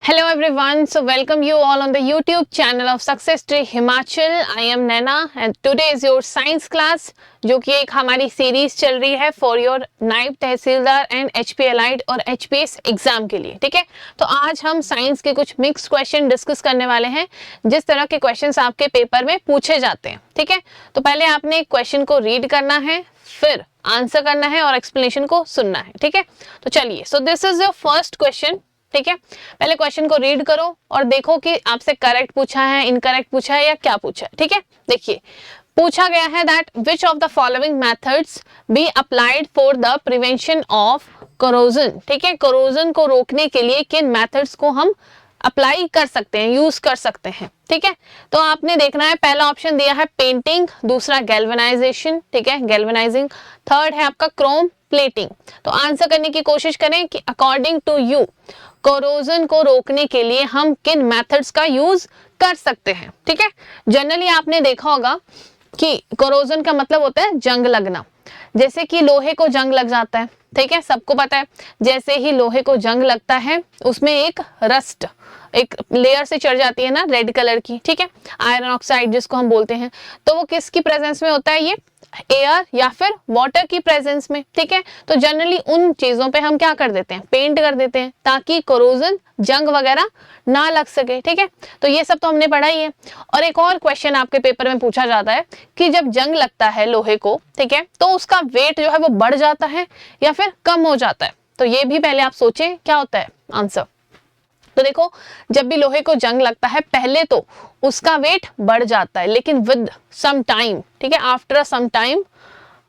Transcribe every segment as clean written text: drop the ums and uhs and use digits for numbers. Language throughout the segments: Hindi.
Hello everyone, so welcome you all on the YouTube channel of Success Tree Himachal. I am Naina and today is your science class जो कि एक हमारी सीरीज चल रही है फॉर योर नायब तहसीलदार एंड HP एलाइड और HPS एग्जाम के लिए। ठीक है, तो आज हम साइंस के कुछ मिक्स क्वेश्चन डिस्कस करने वाले हैं जिस तरह के क्वेश्चंस आपके पेपर में पूछे जाते हैं। ठीक है, तो पहले आपने क्वेश्चन को रीड करना है, फिर आंसर करना है और एक्सप्लेनेशन को सुनना है। ठीक है, तो चलिए, so this is your first question. ठीक है, पहले क्वेश्चन को रीड करो और देखो कि आपसे करेक्ट पूछा है, इनकरेक्ट पूछा है या क्या पूछा है। ठीक है, देखिए पूछा गया है that which of the following methods be applied for the prevention of corrosion. ठीक है, कोरोजन को रोकने के लिए किन मेथड्स को हम अप्लाई कर सकते हैं, यूज कर सकते हैं। ठीक है, तो आपने देखना है, पहला ऑप्शन दिया है पेंटिंग, दूसरा गैल्वेनाइजेशन, ठीक है गैल्वेनाइजिंग, थर्ड है आपका क्रोम प्लेटिंग। तो आंसर करने की कोशिश करें कि अकॉर्डिंग टू यू कोरोजन को रोकने के लिए हम किन मेथड्स का यूज कर सकते हैं। ठीक है, जनरली आपने देखा होगा कि कोरोजन का मतलब होता है जंग लगना, जैसे कि लोहे को जंग लग जाता है। ठीक है, सबको पता है जैसे ही लोहे को जंग लगता है उसमें एक रस्ट, एक लेयर से चढ़ जाती है ना रेड कलर की। ठीक है, आयरन ऑक्साइड जिसको हम बोलते हैं, तो वो किसकी प्रेजेंस में होता है, ये एयर या फिर वाटर की प्रेजेंस में। ठीक है, तो जनरली उन चीजों पे हम क्या कर देते हैं, पेंट कर देते हैं ताकि कोरोजन जंग वगैरह ना लग सके। ठीक है, तो ये सब तो हमने पढ़ा ही है। और एक और क्वेश्चन आपके पेपर में पूछा जाता है कि जब जंग लगता है लोहे को, ठीक है, तो उसका वेट जो है वो बढ़ जाता है या फिर कम हो जाता है। तो ये भी पहले आप सोचें क्या होता है आंसर। तो देखो, जब भी लोहे को जंग लगता है पहले तो उसका वेट बढ़ जाता है, लेकिन विद सम टाइम, ठीक है, आफ्टर सम टाइम,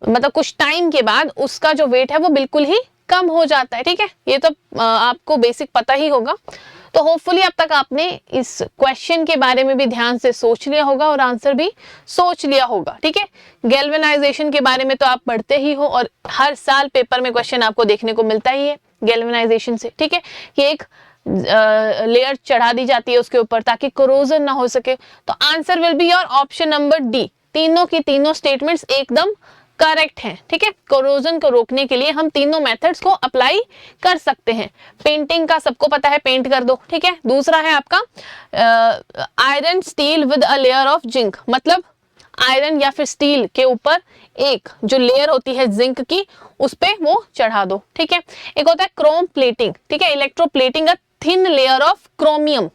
मतलब कुछ टाइम के बाद उसका जो वेट है वो बिल्कुल ही कम हो जाता है। ठीक है, ये तो आपको बेसिक पता ही होगा। तो होपफुली अब तक आपने इस क्वेश्चन के बारे में भी ध्यान से सोच लिया होगा और आंसर भी सोच लिया होगा। ठीक है, गैल्वेनाइजेशन के बारे में तो आप पढ़ते ही हो और हर साल पेपर में क्वेश्चन आपको देखने को मिलता ही है गैल्वेनाइजेशन से। ठीक है, कि एक लेयर चढ़ा दी जाती है उसके ऊपर ताकि कोरोजन ना हो सके। तो answer will be your option number D. तीनों की तीनों स्टेटमेंट्स एकदम करेक्ट हैं। ठीक है, कोरोजन को रोकने के लिए हम तीनों मेथड्स को अप्लाई कर सकते हैं। पेंटिंग का सबको पता है, पेंट कर दो। ठीक है, दूसरा है आपका iron steel with a layer of zinc, मतलब आयरन या फिर स्टील के ऊपर एक जो लेयर होती है जिंक की, उस पे वो चढ़ा दो। ठीक है, एक होता है क्रोम प्लेटिंग, ठीक है, electroplating a thin layer of chromium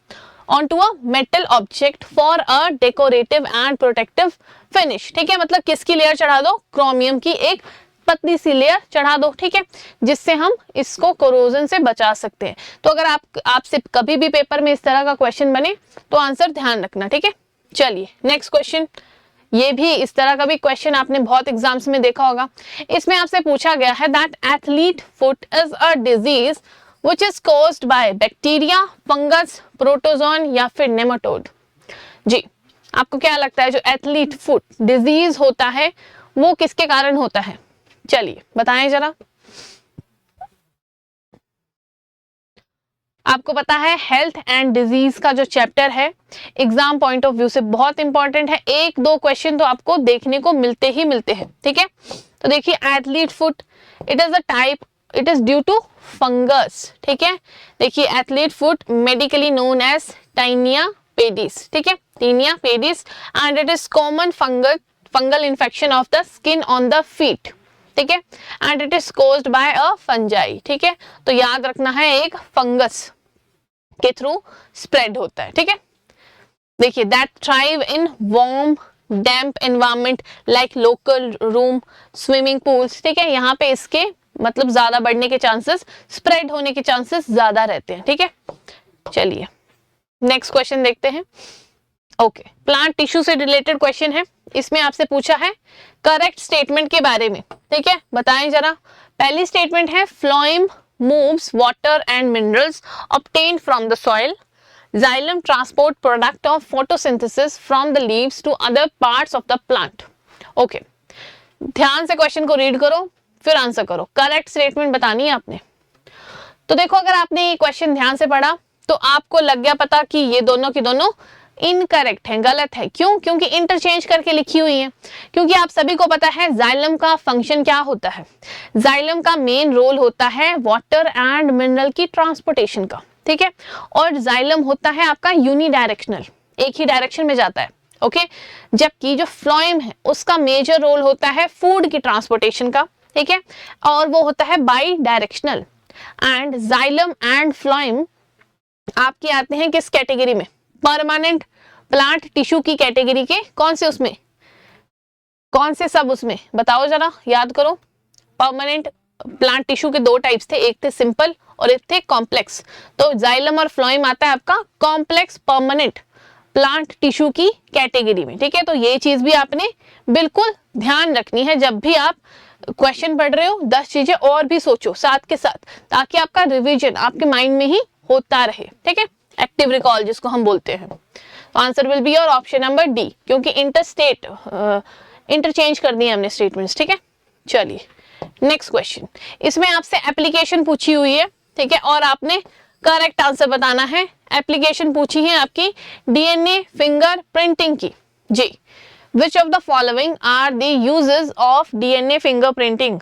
onto a metal object for a decorative and protective finish। ठीक है, मतलब किसकी लेयर चढ़ा दो, क्रोमियम की एक पतली सी लेयर चढ़ा दो। ठीक है, जिससे हम इसको कोरोजन से बचा सकते हैं। तो अगर आपसे कभी भी पेपर में इस तरह का क्वेश्चन बने तो आंसर ध्यान रखना। ठीक है, चलिए नेक्स्ट क्वेश्चन। ये भी इस तरह का भी क्वेश्चन आपने बहुत एग्जाम्स में देखा होगा। इसमें आपसे पूछा गया है that athlete foot is a disease which is caused by bacteria, fungus, protozoan या फिर नेमाटोड। जी, आपको क्या लगता है जो एथलीट फुट डिजीज होता है वो किसके कारण होता है, चलिए बताएं जरा। आपको पता है हेल्थ एंड डिजीज का जो चैप्टर है एग्जाम पॉइंट ऑफ व्यू से बहुत इंपॉर्टेंट है। एक दो क्वेश्चन तो आपको देखने को मिलते ही मिलते हैं। ठीक है, तो देखिए athlete foot, it is a type, it is due to fungus. ठीक है, देखिए athlete foot medically known as tinea pedis. ठीक है, tinea pedis and it is common fungal infection of the skin on the feet. ठीक है, and it is caused by a fungi. ठीक है, तो याद रखना है एक फंगस के थ्रू स्प्रेड होता है। ठीक है, देखिए that thrive in warm damp environment like local room, swimming pools. ठीक है, यहाँ पे इसके मतलब ज्यादा बढ़ने के चांसेस, स्प्रेड होने के चांसेस ज्यादा रहते हैं। ठीक है, चलिए नेक्स्ट क्वेश्चन देखते हैं। ओके, प्लांट टिश्यू से रिलेटेड क्वेश्चन है। इसमें आपसे पूछा है करेक्ट स्टेटमेंट के बारे में। ठीक है, बताएं जरा। पहली स्टेटमेंट है phloem moves water and minerals obtained from the soil. Xylem transport product of photosynthesis from the leaves to other parts of the plant। Okay, ध्यान से क्वेश्चन को रीड करो फिर आंसर करो। करेक्ट स्टेटमेंट बतानी है आपने। तो देखो, अगर आपने ये क्वेश्चन ध्यान से पढ़ा तो आपको लग गया पता कि ये दोनों की दोनों इनकरेक्ट है, गलत है। क्यों? क्योंकि इंटरचेंज करके लिखी हुई है। क्योंकि आप सभी को पता है जाइलम का फंक्शन क्या होता है। जाइलम का मेन रोल होता है वाटर एंड मिनरल की ट्रांसपोर्टेशन का। ठीक है। और जाइलम होता है आपका यूनिडायरेक्शनल, एक ही डायरेक्शन में जाता है, ओके। जबकि जो फ्लोएम है उसका मेजर रोल होता है फूड की ट्रांसपोर्टेशन का, ठीक है, और वो होता है by directional. And xylem and phloem आपके आते हैं किस कैटेगरी में? परमानेंट प्लांट टिश्यू की कैटेगरी के कौन से उसमें, कौन से सब उसमें बताओ जरा, याद करो। परमानेंट प्लांट टिश्यू के दो टाइप्स थे, एक थे सिंपल और एक थे कॉम्प्लेक्स। तो जाइलम और फ्लोएम आता है आपका कॉम्प्लेक्स परमानेंट प्लांट टिश्यू की कैटेगरी में, ठीक है। तो ये चीज भी आपने बिल्कुल ध्यान रखनी है जब भी आप क्वेश्चन पढ़ रहे हो। 10 चीजें और भी सोचो साथ के साथ, ताकि आपका रिवीजन आपके माइंड में ही होता रहे, ठीक है। एक्टिव रिकॉल जिसको हम बोलते हैं। तो answer will be your option number D, क्योंकि इंटरस्टेट इंटरचेंज कर दिए हमने स्टेटमेंट्स, ठीक है। चलिए नेक्स्ट क्वेश्चन, इसमें आपसे एप्लीकेशन पूछी हुई है, ठीक है, और आपने करेक्ट आंसर बताना है। एप्लीकेशन पूछी है आपकी डीएनए फिंगर प्रिंटिंग की जी। Which of the following are the uses of DNA fingerprinting?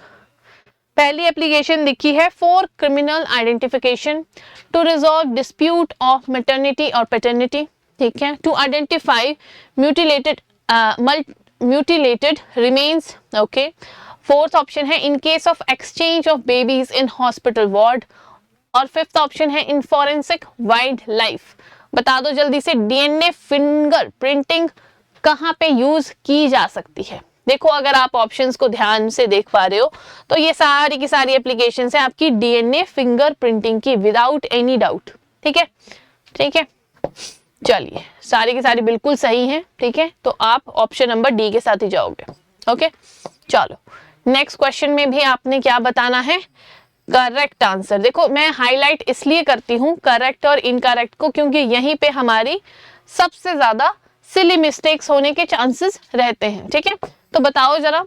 पहली एप्लीकेशन दिखी है for criminal identification, to resolve dispute of maternity और पैटर्निटी, ठीक है, to identify mutilated remains, okay. Fourth option है in case of exchange of babies in hospital ward, और फिफ्थ ऑप्शन है इन फॉरेंसिक वाइल्ड लाइफ। बता दो जल्दी से, डीएनए फिंगर प्रिंटिंग कहाँ पे यूज की जा सकती है? देखो अगर आप ऑप्शंस को ध्यान से देख पा रहे हो तो ये सारी की सारी एप्लीकेशंस है आपकी डीएनए फिंगर प्रिंटिंग की, विदाउट एनी डाउट, ठीक है, ठीक है। चलिए सारी की सारी बिल्कुल सही है, ठीक है। तो आप ऑप्शन नंबर डी के साथ ही जाओगे, ओके। चलो नेक्स्ट क्वेश्चन में भी आपने क्या बताना है? Correct answer. देखो मैं हाईलाइट इसलिए करती हूँ करेक्ट और इनकरेक्ट को, क्योंकि यहीं पे हमारी सबसे ज्यादा सिली मिस्टेक्स होने के चांसेस रहते हैं, ठीक है। तो बताओ जरा,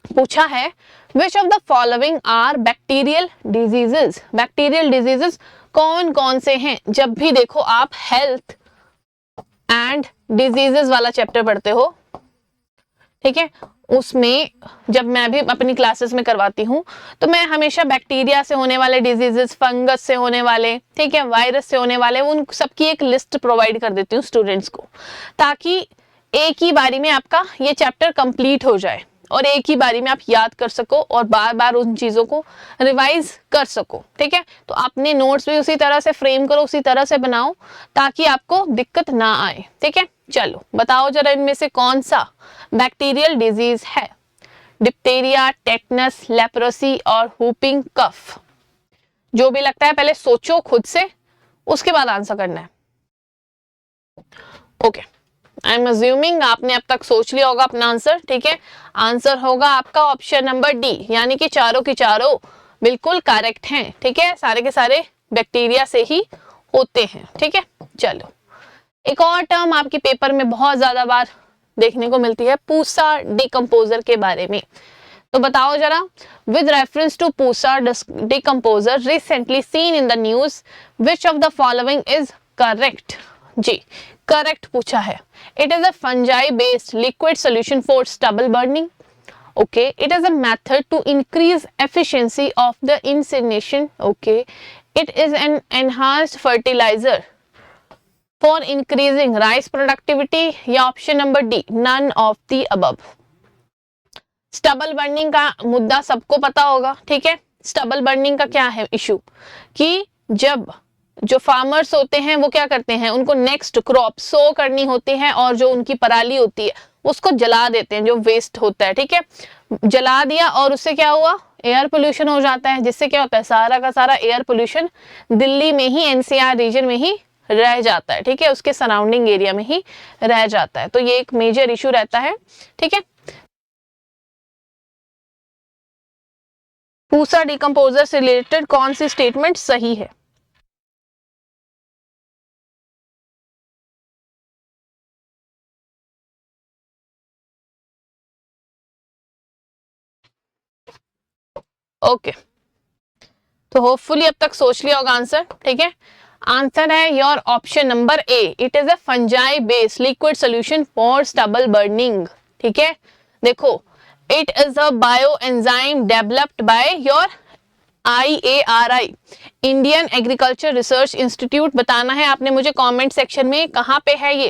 पूछा है which of the following are bacterial diseases? Bacterial diseases कौन कौन से हैं? जब भी देखो आप हेल्थ एंड डिजीजेस वाला चैप्टर पढ़ते हो, ठीक है, उसमें जब मैं भी अपनी क्लासेस में करवाती हूँ तो मैं हमेशा बैक्टीरिया से होने वाले डिजीजेस, फंगस से होने वाले, ठीक है, वायरस से होने वाले, उन सबकी एक लिस्ट प्रोवाइड कर देती हूँ स्टूडेंट्स को, ताकि एक ही बारी में आपका ये चैप्टर कंप्लीट हो जाए और एक ही बारी में आप याद कर सको और बार बार उन चीजों को रिवाइज कर सको, ठीक है। तो आपने नोट्स भी उसी तरह से फ्रेम करो, उसी तरह से बनाओ ताकि आपको दिक्कत ना आए, ठीक है। चलो बताओ जरा इनमें से कौन सा बैक्टीरियल डिजीज है? डिप्टेरिया, टेटनस, लेप्रोसी और व्हूपिंग कफ। जो भी लगता है पहले सोचो खुद से, उसके बाद आंसर करना है, ओके। आई एम अज्यूमिंग आपने अब तक सोच लिया होगा अपना आंसर, ठीक है। आंसर होगा आपका ऑप्शन नंबर डी, यानी कि चारों की चारों बिल्कुल करेक्ट हैं, ठीक है। सारे के सारे बैक्टीरिया से ही होते हैं, ठीक है। चलो एक और टर्म आपके पेपर में बहुत ज्यादा बार देखने को मिलती है, पूसा डिकम्पोजर के बारे में। तो बताओ जरा, with reference to Pusa decomposer recently seen in the news, which of the following is correct? जी करेक्ट पूछा है। It is a fungi based liquid solution for stubble burning, okay. It is a method to increase efficiency of the incineration, okay. It is an enhanced fertiliser for increasing rice productivity, या option number D none of the above. Stubble burning का मुद्दा सबको पता होगा, ठीक है। स्टबल बर्निंग का क्या है इशू, कि जब जो फार्मर्स होते हैं वो क्या करते हैं, उनको नेक्स्ट क्रॉप सो करनी होती है और जो उनकी पराली होती है उसको जला देते हैं, जो वेस्ट होता है, ठीक है। जला दिया और उससे क्या हुआ, एयर पोल्यूशन हो जाता है, जिससे क्या होता है, सारा का सारा एयर पोल्यूशन दिल्ली में ही, एनसीआर रीजन में ही रह जाता है, ठीक है, उसके सराउंडिंग एरिया में ही रह जाता है। तो ये एक मेजर इशू रहता है, ठीक है। पूसा डिकम्पोजर से रिलेटेड कौन सी स्टेटमेंट सही है? ओके तो होपफुली अब तक सोच लिया होगा आंसर, ठीक है। आंसर है your option number A, it is a fungi based liquid solution for stubble burning, ठीक है। देखो it is a bio enzyme developed by your IARI, Indian agriculture research institute बताना है आपने मुझे कमेंट सेक्शन में कहाँ पे है ये।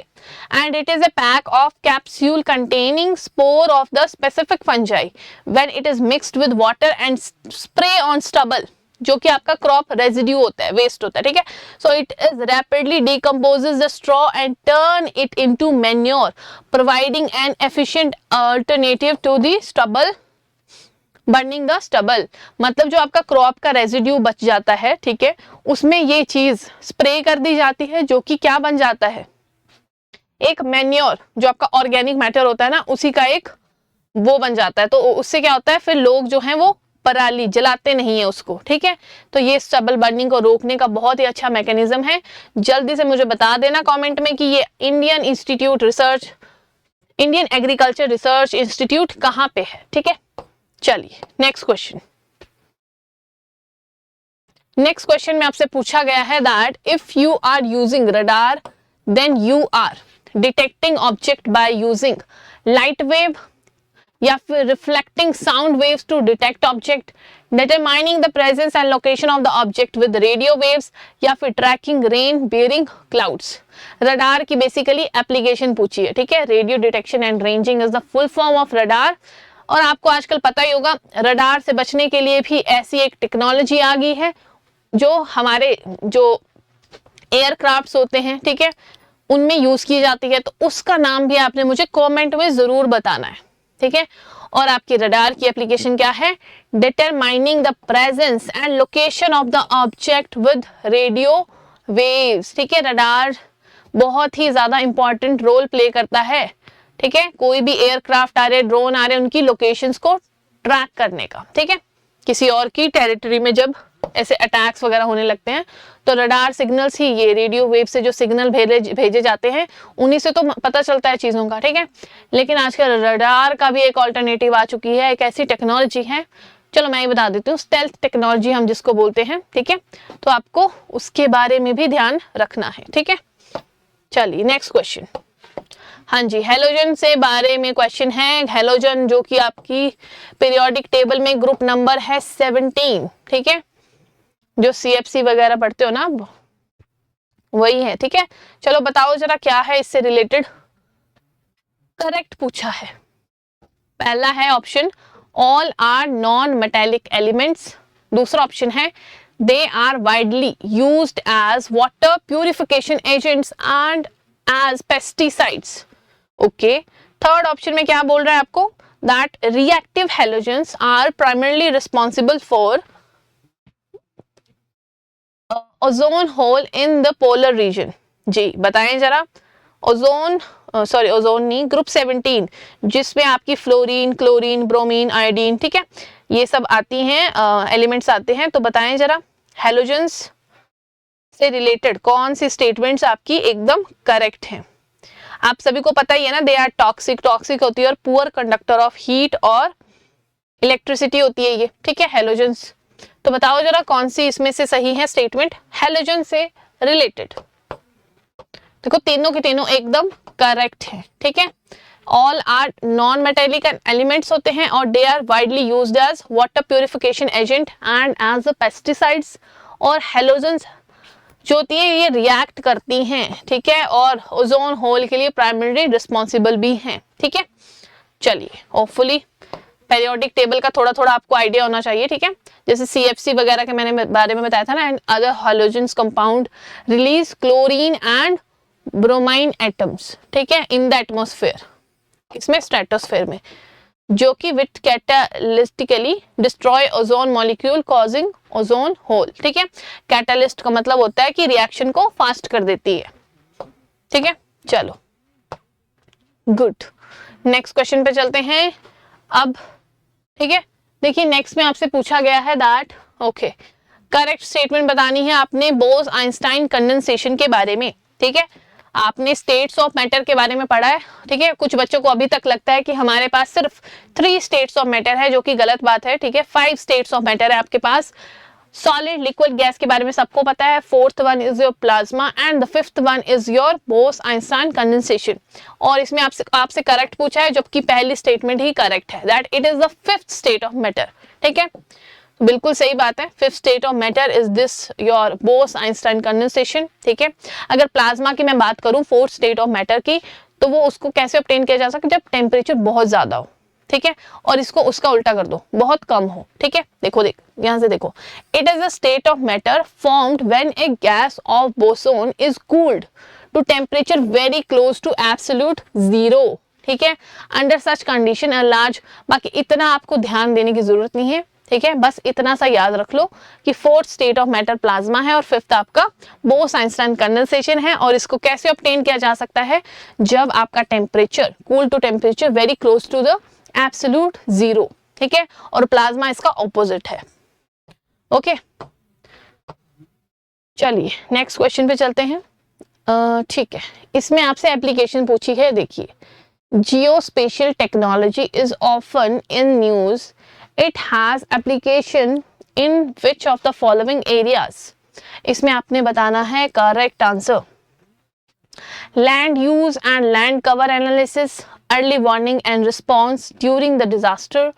And it is a pack of capsule containing spore of the specific fungi when it is mixed with water and spray on stubble, जो कि आपका क्रॉप रेजिड्यू होता है, वेस्ट होता है, ठीक है। So it is rapidly decomposes the straw and turn it into manure, providing an efficient alternative to the stubble, burning the stubble. मतलब जो आपका क्रॉप का रेजिड्यू बच जाता है, ठीक है, उसमें ये चीज स्प्रे कर दी जाती है, जो कि क्या बन जाता है, एक मैन्योर, जो आपका ऑर्गेनिक मैटर होता है ना, उसी का एक वो बन जाता है। तो उससे क्या होता है, फिर लोग जो हैं वो पराली जलाते नहीं है उसको, ठीक है। तो ये स्टबल बर्निंग को रोकने का बहुत ही अच्छा मैकेनिज्म है। जल्दी से मुझे बता देना कमेंट में कि ये इंडियन एग्रीकल्चर रिसर्च इंस्टीट्यूट कहाँ पे है, ठीक है। चलिए नेक्स्ट क्वेश्चन में आपसे पूछा गया है that if you are using radar then you are detecting object by using light wave या फिर reflecting sound waves to detect object, determining the presence and location of the object with radio waves, या फिर tracking rain bearing clouds. Radar की बेसिकली एप्लीकेशन पूछी है, ठीक है। Radio detection and ranging is the full form of radar. और आपको आजकल पता ही होगा रडार से बचने के लिए भी ऐसी एक टेक्नोलॉजी आ गई है जो हमारे जो एयरक्राफ्ट्स होते हैं, ठीक है, उनमें यूज की जाती है। तो उसका नाम भी आपने मुझे कमेंट में जरूर बताना है, ठीक है। और आपकी रडार की एप्लीकेशन क्या है, determining the presence and location of the object with radio waves, ठीक है। रडार बहुत ही ज्यादा इंपॉर्टेंट रोल प्ले करता है, ठीक है। कोई भी एयरक्राफ्ट आ रहे, ड्रोन आ रहे, उनकी लोकेशंस को ट्रैक करने का, ठीक है। किसी और की टेरिटरी में जब ऐसे अटैक्स वगैरह होने लगते हैं तो रडार सिग्नल्स ही, ये रेडियो वेव से जो सिग्नल भेजे जाते हैं, उन्हीं से तो पता चलता है चीजों का, ठीक है। लेकिन आजकल रडार का भी एक ऑल्टरनेटिव आ चुकी है, एक ऐसी टेक्नोलॉजी है, चलो मैं ये बता देती हूँ, स्टेल्थ टेक्नोलॉजी हम जिसको बोलते हैं, ठीक है। तो आपको उसके बारे में भी ध्यान रखना है, ठीक है। चलिए नेक्स्ट क्वेश्चन। हाँ जी, हेलोजन से बारे में क्वेश्चन है। हेलोजन जो कि आपकी पीरियोडिक टेबल में ग्रुप नंबर है 17, ठीक है। जो CFC वगैरह पढ़ते हो ना, वही है, ठीक है। चलो बताओ जरा क्या है इससे रिलेटेड। करेक्ट पूछा है, पहला है option all are non metallic elements. दूसरा ऑप्शन है they are widely used as water purification agents and as pesticides. Okay, third option में क्या बोल रहा है आपको, that reactive halogens are primarily responsible for ozone hole in the polar region. जी बताएं जरा। ओजोन नहीं, ग्रुप 17 जिसमें आपकी फ्लोरीन, क्लोरीन, ब्रोमीन, आयोडीन, ठीक है, ये सब आती हैं, एलिमेंट्स आते हैं। तो बताएं जरा हेलोजेंस से रिलेटेड कौन सी स्टेटमेंट्स आपकी एकदम करेक्ट हैं। आप सभी को पता ही है ना, दे आर टॉक्सिक होती है और पुअर कंडक्टर ऑफ हीट और इलेक्ट्रिसिटी होती है ये, ठीक है, हेलोजेंस। तो बताओ जरा कौन सी इसमें से सही है स्टेटमेंट हेलोजन से रिलेटेड। देखो तीनों के तीनों एकदम करेक्ट है, ठीक है। All are non metallic elements होते हैं और they are widely used as water purification agent and as pesticides. और हेलोजेंस जो होती है ये रिएक्ट करती हैं, ठीक है, और ओजोन होल के लिए प्राइमरी रिस्पॉन्सिबल भी हैं, ठीक है। चलिए, होपफुली पेरियोडिक टेबल का थोड़ा थोड़ा आपको आइडिया होना चाहिए, ठीक है। जैसे CFC वगैरह के मैंने बारे में बताया था ना, and other halogens compound release chlorine and bromine atoms, ठीक है, इन द एटमॉस्फेयर, इसमें स्ट्रेटोस्फेयर में, जो कि with catalytically destroy ozone molecule causing ozone hole, ठीक है। कैटालिस्ट का मतलब होता है कि रिएक्शन को फास्ट कर देती है, ठीक है। चलो गुड, नेक्स्ट क्वेश्चन पे चलते हैं अब, ठीक है। देखिए नेक्स्ट में आपसे पूछा गया है दैट ओके, करेक्ट स्टेटमेंट बतानी है आपने बोस आइंस्टाइन कंडेंसेशन के बारे में, ठीक है। आपने स्टेट्स ऑफ मैटर के बारे में पढ़ा है, ठीक है। कुछ बच्चों को अभी तक लगता है कि हमारे पास सिर्फ 3 स्टेट्स ऑफ मैटर है, जो कि गलत बात है, ठीक है। 5 स्टेट्स ऑफ मैटर है आपके पास। सॉलिड, लिक्विड, गैस के बारे में सबको पता है। 4th one is your plasma and the 5th one is your Bose Einstein condensation. और इसमें आपसे करेक्ट पूछा है, जबकि पहली स्टेटमेंट ही करेक्ट है, that it is the 5th state of matter, ठीक है। बिल्कुल सही बात है। Fifth state of matter is this your Bose Einstein condensation. ठीक है, अगर प्लाज्मा की मैं बात करूं फोर्थ स्टेट ऑफ मैटर की, तो वो उसको कैसे ऑब्टेन किया जा सकता है, जब टेम्परेचर बहुत ज्यादा हो। ठीक है, और इसको उसका उल्टा कर दो, बहुत कम हो। ठीक है, देखो यहां से देखो, it is a state of matter formed when a gas of boson is cooled to temperature very close to absolute zero. ठीक है, under such condition a large, बाकी इतना आपको ध्यान देने की जरूरत नहीं है। ठीक है, बस इतना सा याद रख लो कि fourth state of matter plasma है और फिफ्थ आपका बोस आइंस्टाइन कंडेंसेशन है। और इसको कैसे ऑब्टेन किया जा सकता है, जब आपका temperature cool to temperature very close to the absolute zero. ठीक है, और प्लाज्मा इसका ऑपोजिट है। ओके, चलिए नेक्स्ट क्वेश्चन पे चलते हैं। ठीक है, इसमें आपसे एप्लीकेशन पूछी है, देखिए, geospatial technology is often in news, it has application in which of the following areas. इसमें आपने बताना है correct answer. Land use and land cover analysis, early warning and response during the disaster,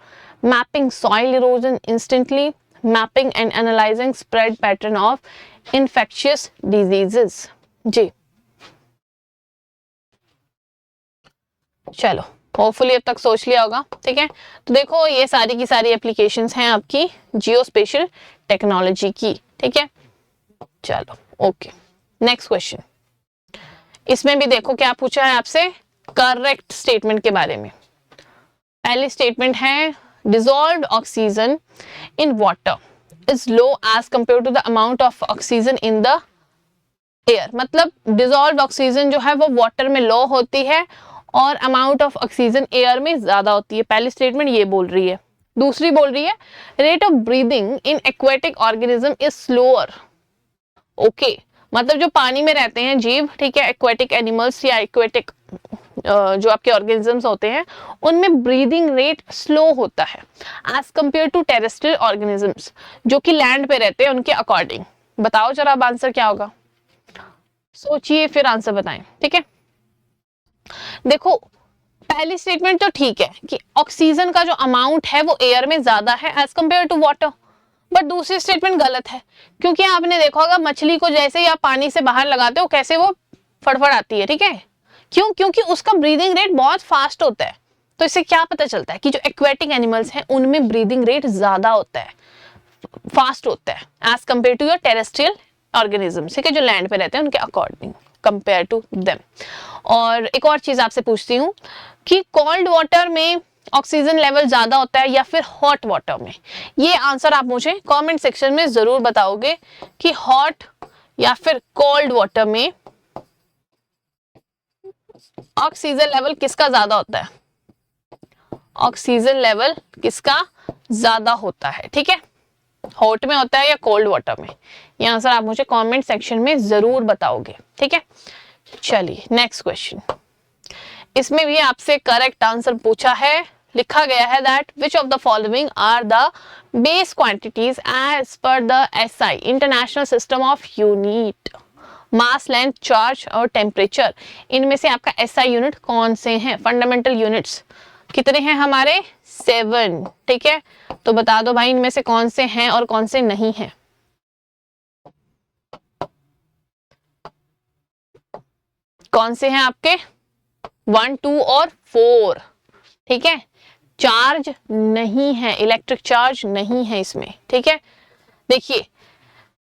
mapping soil erosion instantly, mapping and analysing spread pattern of infectious diseases. जी चलो, होपफुली अब तक सोच लिया होगा। ठीक है, तो देखो ये सारी की सारी एप्लीकेशंस हैं आपकी जियोस्पेशियल टेक्नोलॉजी की। ठीक है, चलो ओके, नेक्स्ट क्वेश्चन। इसमें भी देखो क्या पूछा है आपसे, करेक्ट स्टेटमेंट के बारे में। पहली स्टेटमेंट है dissolved oxygen in water is low as compare to the amount of oxygen in the air. मतलब डिसॉल्व्ड ऑक्सीजन जो है वो वाटर में लो होती है और अमाउंट ऑफ ऑक्सीजन एयर में ज्यादा होती है। पहली स्टेटमेंट ये बोल रही है। दूसरी बोल रही है rate of breathing in aquatic organism is slower. Okay, मतलब जो पानी में रहते हैं जीव, ठीक है, एक्वेटिक एनिमल्स या एक्वेटिक जो आपके ऑर्गेनिजम्स होते हैं, उनमें ब्रीदिंग रेट स्लो होता है as compare to terrestrial organisms जो कि लैंड पे रहते हैं, उनके अकॉर्डिंग। बताओ जरा अब आंसर क्या होगा, सोचिए फिर आंसर बताएं। ठीक है, देखो पहली स्टेटमेंट तो ठीक है कि ऑक्सीजन का जो अमाउंट है वो एयर में ज्यादा है as compare to water, but दूसरी स्टेटमेंट गलत है, क्योंकि आपने देखा होगा मछली को जैसे ही आप पानी से बाहर लगाते हो कैसे वो फड़फड़ाती है। ठीक है, क्यों? क्योंकि उसका ब्रीदिंग रेट बहुत फास्ट होता है। तो इससे क्या पता चलता है कि जो एक्वेटिक एनिमल्स हैं उनमें ब्रीदिंग रेट ज्यादा होता है, फास्ट होता है as compare to your terrestrial organisms, ठीक है, जो लैंड पे रहते हैं उनके अकॉर्डिंग कंपेयर टू देम। और एक और चीज आपसे पूछती हूँ कि कोल्ड वाटर में ऑक्सीजन लेवल ज्यादा होता है या फिर हॉट वाटर में? ये आंसर आप मुझे कमेंट सेक्शन में जरूर बताओगे कि हॉट या फिर कोल्ड वाटर में ऑक्सीजन लेवल किसका ज्यादा होता है, ऑक्सीजन लेवल किसका ज्यादा होता है। ठीक है, हॉट में होता है या कोल्ड वाटर में? ये आंसर आप मुझे कमेंट सेक्शन में जरूर बताओगे। ठीक है, चलिए नेक्स्ट क्वेश्चन। इसमें भी आपसे करेक्ट आंसर पूछा है, लिखा गया है that which of the following are the base quantities as per the SI international system of unit, mass, length, charge और टेम्परेचर। इनमें से आपका एसआई यूनिट कौन से हैं? फंडामेंटल यूनिट्स कितने हैं हमारे? 7। ठीक है, तो बता दो भाई इनमें से कौन से हैं और कौन से नहीं हैं। कौन से हैं आपके? 1, 2 और 4। ठीक है, चार्ज नहीं है, इलेक्ट्रिक चार्ज नहीं है इसमें। ठीक है, देखिए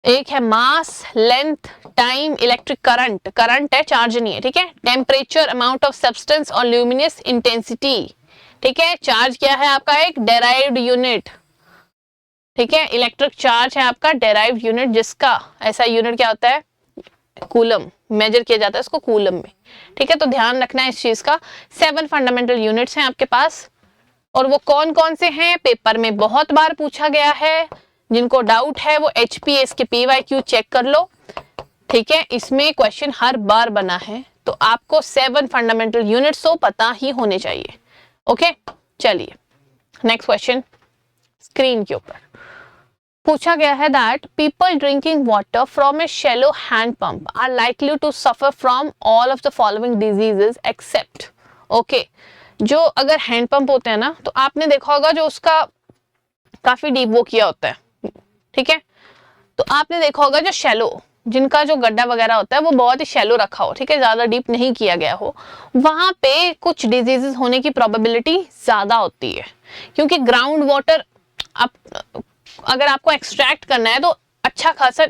एक है mass, length, time, electric current, current है चार्ज नहीं है। ठीक है, टेम्परेचर, अमाउंट ऑफ सब्सटेंस और ल्यूमिनस इंटेंसिटी। ठीक है, चार्ज क्या है आपका? एक डेराइव्ड यूनिट। ठीक है, इलेक्ट्रिक चार्ज है आपका डेराइव्ड यूनिट, जिसका ऐसा यूनिट क्या होता है? कूलम, मेजर किया जाता है इसको कूलम में। ठीक है, तो ध्यान रखना है इस चीज का। 7 फंडामेंटल यूनिट्स हैं आपके पास, और वो कौन कौन से हैं पेपर में बहुत बार पूछा गया है। जिनको डाउट है वो HPS के PYQ चेक कर लो। ठीक है, इसमें क्वेश्चन हर बार बना है, तो आपको 7 फंडामेंटल यूनिट्स तो पता ही होने चाहिए। ओके, चलिए नेक्स्ट क्वेश्चन स्क्रीन के ऊपर पूछा गया है that people drinking water from a shallow hand pump are likely to suffer from all of the following diseases except. Okay, जो अगर हैंड पंप होते हैं ना, तो आपने देखा होगा जो उसका काफी डीप वो किया होता है, ठीक है। तो आपने देखा होगा जो शैलो, जिनका जो गड्ढा वगैरह होता है वो बहुत ही शैलो रखा हो, ठीक है, ज्यादा डीप नहीं किया गया हो, वहां पे कुछ डिजीजेस होने की प्रोबेबिलिटी ज्यादा होती है, क्योंकि ग्राउंड वाटर आप अगर आपको एक्सट्रैक्ट करना है तो अच्छा खासा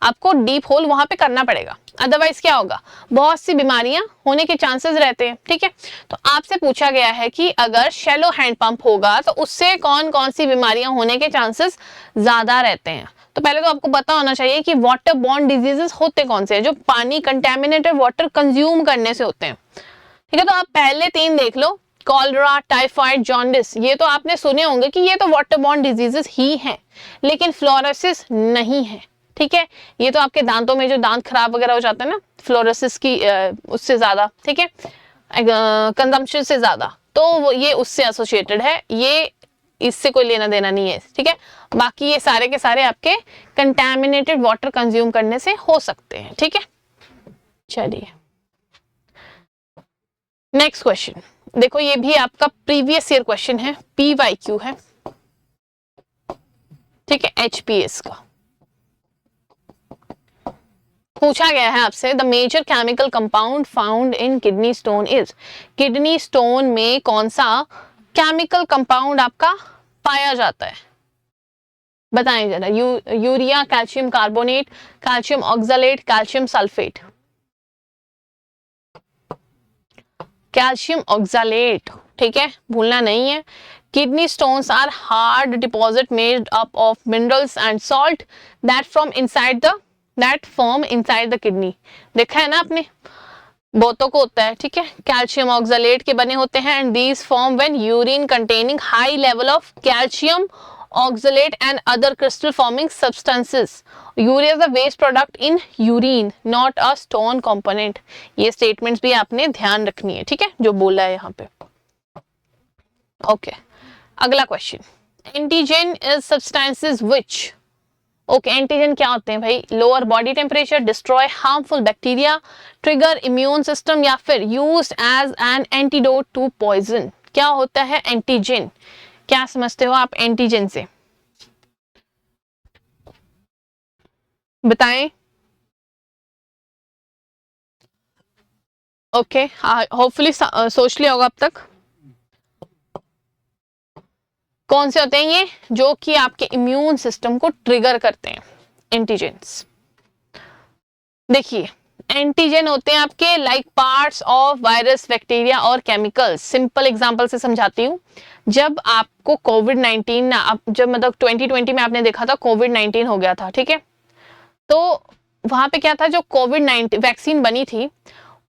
आपको डीप होल वहां पे करना पड़ेगा, अदरवाइज क्या होगा, बहुत सी बीमारियां होने के चांसेस रहते हैं, ठीक है। तो आपसे पूछा गया है कि अगर शैलो हैंडपंप होगा तो उससे कौन कौन सी बीमारियां होने के चांसेस ज्यादा रहते हैं। तो पहले तो आपको पता होना चाहिए कि वाटर बॉर्न डिजीजेस होते कौन से हैं, जो पानी कंटेमिनेटेड वाटर कंज्यूम करने से होते हैं, ठीक है। तो आप पहले 3 देख लो, कॉलरा, टाइफाइड, जॉन्डिस, ये तो आपने सुने होंगे कि ये तो वाटर बॉर्न डिजीजेस ही हैं, लेकिन फ्लोरोसिस नहीं है, ठीक है। ये तो आपके दांतों में जो दांत खराब वगैरह हो जाता है ना, फ्लोरोसिस की उससे ज्यादा, ठीक है, कंजम्पशन से ज्यादा, तो ये उससे एसोसिएटेड है, ये इससे कोई लेना देना नहीं है, ठीक है। बाकी ये सारे के सारे आपके कंटैमिनेटेड वाटर कंज्यूम करने से हो सकते हैं, ठीक है। चलिए नेक्स्ट क्वेश्चन देखो, ये भी आपका प्रीवियस ईयर क्वेश्चन है, PYQ है, ठीक है, HPS का पूछा गया है आपसे। The major chemical compound found in kidney stone is, kidney stone में कौन सा केमिकल कंपाउंड आपका पाया जाता है, बताएं जरा। Urea, calcium carbonate, calcium oxalate, calcium sulphate. Calcium oxalate, ठीक है, भूलना नहीं है। Kidney stones are hard deposit made up of minerals and salt that form inside the kidney. देखा है ना आपने, बहुतों को होता है, ठीक है, कैल्शियम ऑक्सलेट के बने होते हैं, and these form when urine containing high level of calcium oxalate and other crystal forming substances. Urea is the waste product in urine, not a stone component. ये स्टेटमेंट्स भी आपने ध्यान रखनी है, ठीक है, जो बोला है यहाँ पे। ओके, अगला question, antigen is substances which. Okay, antigen क्या होते हैं भाई, lower body temperature, destroy harmful bacteria, trigger immune system, या फिर used as an antidote to poison. क्या होता है एंटीजन, क्या समझते हो आप एंटीजन से, बताएं। ओके, होपफुली सोच लिया होगा अब तक। कौन से होते हैं ये, जो कि आपके इम्यून सिस्टम को ट्रिगर करते हैं, एंटीजेंस। देखिए, एंटीजन होते हैं आपके like parts of virus, bacteria और केमिकल्स। सिंपल एग्जांपल से समझाती हूँ। जब आपको कोविड-19 ना, जब मतलब 2020 में आपने देखा था कोविड-19 हो गया था, ठीक है, तो वहां पे क्या था, जो कोविड-19 वैक्सीन बनी थी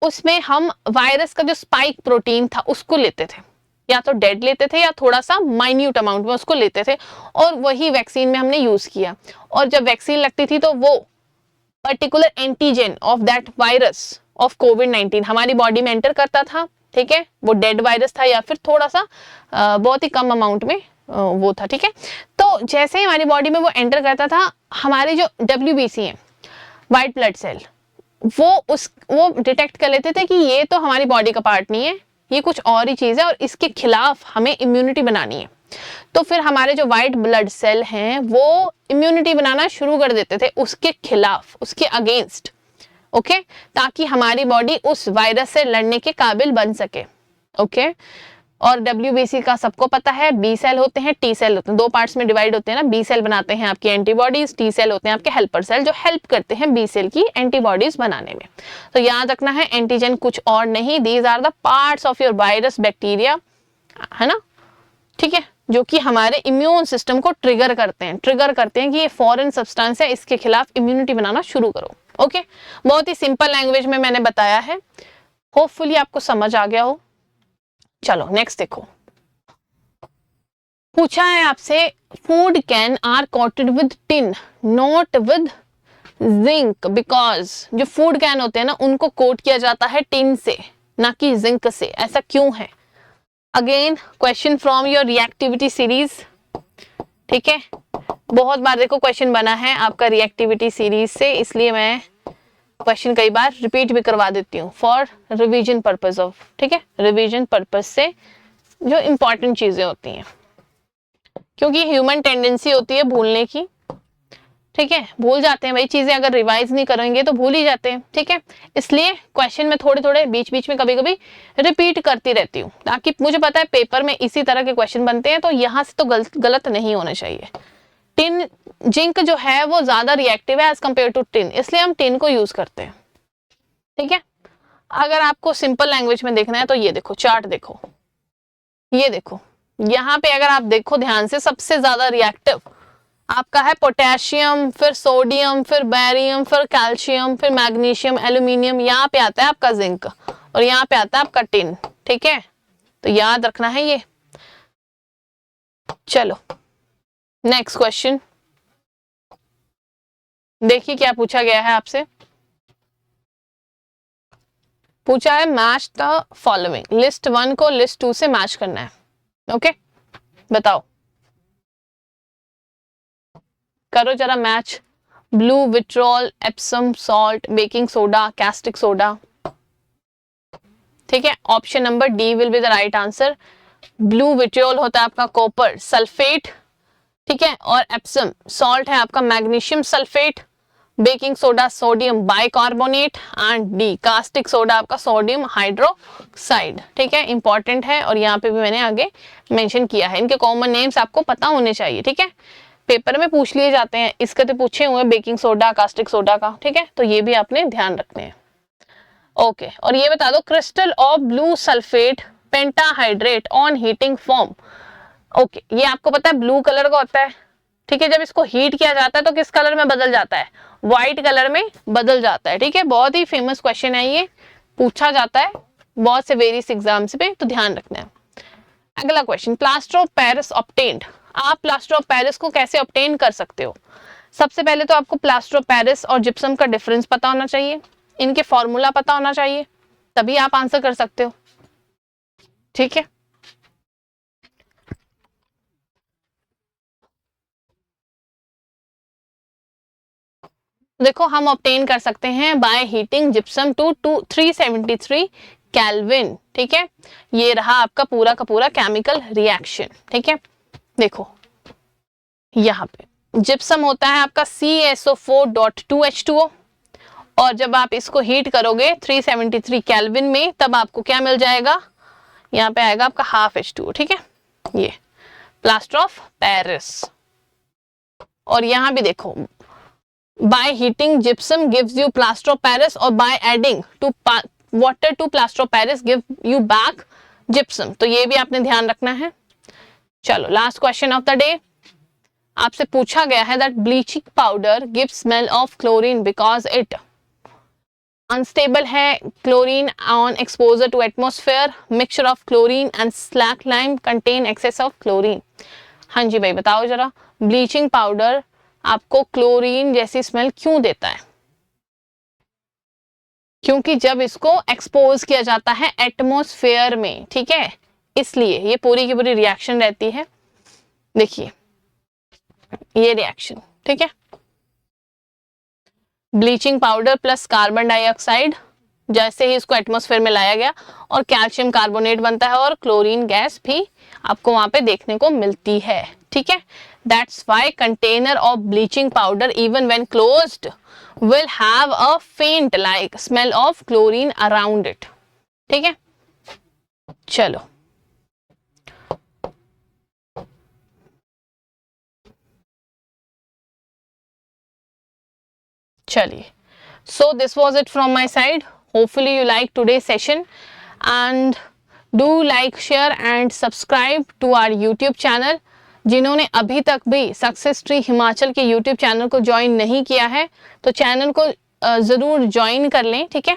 उसमें हम वायरस का जो स्पाइक प्रोटीन था उसको लेते थे, या तो डेड लेते थे या थोड़ा सा माइन्यूट अमाउंट में उसको लेते थे, और वही वैक्सीन में हमने यूज किया। और जब वैक्सीन लगती थी तो वो particular antigen of that virus of कोविड-19 हमारी बॉडी में एंटर करता था, ठीक है, वो डेड वायरस था या फिर थोड़ा सा बहुत ही कम अमाउंट में वो था, ठीक है। तो जैसे ही हमारी बॉडी में वो एंटर करता था, हमारे जो WBC है, व्हाइट ब्लड सेल, वो डिटेक्ट कर लेते थे कि ये तो हमारी बॉडी का पार्ट नहीं है, ये कुछ और ही चीज है और इसके खिलाफ हमें इम्यूनिटी बनानी है। तो फिर हमारे जो व्हाइट ब्लड सेल हैं वो इम्यूनिटी बनाना शुरू कर देते थे उसके खिलाफ, उसके अगेंस्ट, ओके, ताकि हमारी बॉडी उस वायरस से लड़ने के काबिल बन सके, ओके। और WBC का सबको पता है, बी सेल होते हैं, टी सेल होते हैं, 2 पार्ट्स में डिवाइड होते हैं ना। बी सेल बनाते हैं आपकी एंटीबॉडीज, टी सेल होते हैं आपके हेल्पर सेल जो हेल्प करते हैं बी सेल की एंटीबॉडीज बनाने में। तो याद रखना है, एंटीजन कुछ और नहीं, these are the parts of your virus, bacteria, है ना, ठीक है, जो कि हमारे इम्यून सिस्टम को ट्रिगर करते हैं कि ये फॉरेन सब्सटेंस है, इसके खिलाफ इम्यूनिटी बनाना शुरू करो, ओके। बहुत ही सिंपल लैंग्वेज में मैंने बताया है, होपफुली आपको समझ आ गया हो। चलो नेक्स्ट देखो, पूछा है आपसे, food can are coated with tin not with zinc, because जो फूड कैन होते हैं ना उनको कोट किया जाता है टिन से, ना कि जिंक से, ऐसा क्यों है। Again question from your reactivity series, ठीक है, बहुत बार देखो क्वेश्चन बना है आपका रिएक्टिविटी सीरीज से, इसलिए मैं क्वेश्चन कई बार रिपीट भी करवा देती हूँ फॉर रिवीजन पर्पस ऑफ, ठीक है, रिवीजन पर्पस से जो इंपॉर्टेंट चीजें होती हैं। क्योंकि ह्यूमन टेंडेंसी होती है भूलने की, ठीक है, भूल जाते हैं भाई चीजें, अगर रिवाइज नहीं करेंगे तो भूल ही जाते हैं, ठीक है। इसलिए क्वेश्चन में थोड़े थोड़े बीच बीच में कभी कभी रिपीट करती रहती हूँ, ताकि मुझे पता है पेपर में इसी तरह के क्वेश्चन बनते हैं, तो यहाँ से तो गलत नहीं होना चाहिए। टिन जिंक जो है वो ज्यादा रिएक्टिव है एज कम्पेयर टू टिन, इसलिए हम टिन को यूज करते हैं, ठीक है। अगर आपको सिंपल लैंग्वेज में देखना है तो ये देखो चार्ट देखो, ये देखो यहाँ पे अगर आप देखो ध्यान से, सबसे ज्यादा रिएक्टिव आपका है पोटेशियम, फिर सोडियम, फिर बैरियम, फिर कैल्शियम, फिर मैग्नीशियम, एल्यूमिनियम, यहाँ पे आता है आपका जिंक और यहाँ पे आता है आपका टिन, ठीक है। तो याद रखना है ये। चलो नेक्स्ट क्वेश्चन देखिए क्या पूछा गया है आपसे। पूछा है मैच द फॉलोइंग, लिस्ट 1 को लिस्ट 2 से मैच करना है, ओके बताओ, करो जरा match. Blue vitriol, Epsom salt, baking soda, caustic soda, ठीक है। Option number D will be the right answer. Blue vitriol होता है आपका कॉपर सल्फेट, ठीक है, और एप्सम सॉल्ट है आपका magnesium sulphate, baking soda sodium bicarbonate, and D caustic soda आपका सोडियम हाइड्रोक्साइड, ठीक है, इंपॉर्टेंट है और यहाँ पे भी मैंने आगे मेंशन किया है। इनके कॉमन नेम्स आपको पता होने चाहिए, ठीक है, पेपर में पूछ लिए जाते हैं, इसके तो पूछे हुए बेकिंग सोडा कास्टिक सोडा का, ठीक है, तो ये भी आपने ध्यान रखने हैं, ओके। और ये बता दो crystal of blue sulphate pentahydrate on heating form, okay, ये आपको पता है ब्लू कलर का होता है, ठीक है, जब इसको हीट किया जाता है तो किस कलर में बदल जाता है, व्हाइट कलर में बदल जाता है, ठीक है, बहुत ही फेमस क्वेश्चन है ये, पूछा जाता है बहुत से वेरियस एग्जाम्स पे, तो ध्यान रखना है। अगला question, plaster of Paris obtained, आप प्लास्टर ऑफ पेरिस को कैसे ऑब्टेन कर सकते हो। सबसे पहले तो आपको प्लास्टर ऑफ पेरिस और जिप्सम का डिफरेंस पता होना चाहिए, इनके फॉर्मूला पता होना चाहिए, तभी आप आंसर कर सकते हो, ठीक है। देखो हम ऑब्टेन कर सकते हैं by heating gypsum to 373 kelvin, ठीक है, ये रहा आपका पूरा का पूरा केमिकल रिएक्शन, ठीक है। देखो यहाँ पे जिप्सम होता है आपका CSO4.2H2O, और जब आप इसको हीट करोगे 373 केल्विन में, तब आपको क्या मिल जाएगा, यहाँ पे आएगा आपका हाफ H2O, ठीक है, ये प्लास्टर ऑफ पेरिस। और यहाँ भी देखो by heating gypsum gives you plaster of Paris, और by adding to water to plaster of Paris give you back gypsum, तो ये भी आपने ध्यान रखना है। चलो last question of the day, आपसे पूछा गया है that bleaching powder gives smell of chlorine because it unstable है, chlorine on exposure to atmosphere, mixture of chlorine and slack lime contain excess of chlorine. हाँ जी भाई बताओ जरा, ब्लीचिंग पाउडर आपको क्लोरीन जैसी स्मेल क्यों देता है। क्योंकि जब इसको एक्सपोज किया जाता है एटमॉस्फेयर में, ठीक है, इसलिए ये पूरी की पूरी रिएक्शन रहती है। देखिए ये रिएक्शन, ठीक है, bleaching powder plus carbon dioxide, जैसे ही इसको एटमॉस्फेयर में लाया गया और कैल्शियम कार्बोनेट बनता है और क्लोरीन गैस भी आपको वहां पे देखने को मिलती है, ठीक है। That's why container of bleaching powder even when closed will have a faint like smell of chlorine around it, ठीक है। चलो चलिए, so this was it from my side. Hopefully you like today's session and do like, share and subscribe to our YouTube channel. जिन्होंने अभी तक भी सक्सेस ट्री हिमाचल के YouTube चैनल को ज्वाइन नहीं किया है तो चैनल को ज़रूर ज्वाइन कर लें, ठीक है,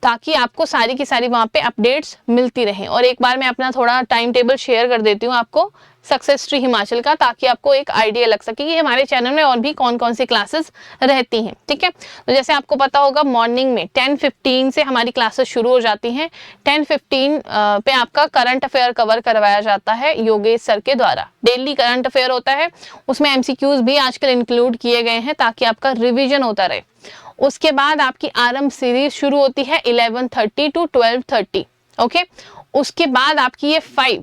ताकि आपको सारी की सारी वहाँ पे अपडेट्स मिलती रहें। और एक बार मैं अपना थोड़ा टाइम टेबल शेयर कर देती हूँ आपको सक्सेस ट्री हिमाचल का, ताकि आपको एक आइडिया लग सके कि हमारे चैनल में और भी कौन कौन सी क्लासेस रहती हैं, ठीक है। तो जैसे आपको पता होगा मॉर्निंग में 10:15 से हमारी क्लासेस शुरू हो जाती हैं। 10:15 पे आपका करंट अफेयर कवर करवाया जाता है योगेश सर के द्वारा। डेली करंट अफेयर होता है, उसमें MCQs भी आजकल इंक्लूड किए गए हैं ताकि आपका रिविजन होता रहे। उसके बाद आपकी आरंभ सीरीज शुरू होती है 11:30 to 12:30, ओके। उसके बाद आपकी ये 5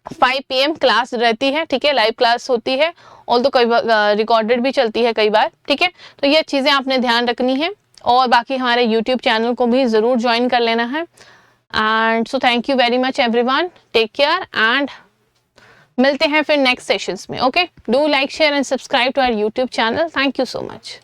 5 PM क्लास रहती है, ठीक है, लाइव क्लास होती है, और तो कई बार रिकॉर्डेड भी चलती है कई बार, ठीक है। तो ये चीज़ें आपने ध्यान रखनी है, और बाकी हमारे यूट्यूब चैनल को भी ज़रूर ज्वाइन कर लेना है। And so thank you very much everyone, take care, and मिलते हैं फिर नेक्स्ट सेशंस में। Okay, do like share and subscribe to our YouTube channel. Thank you so much.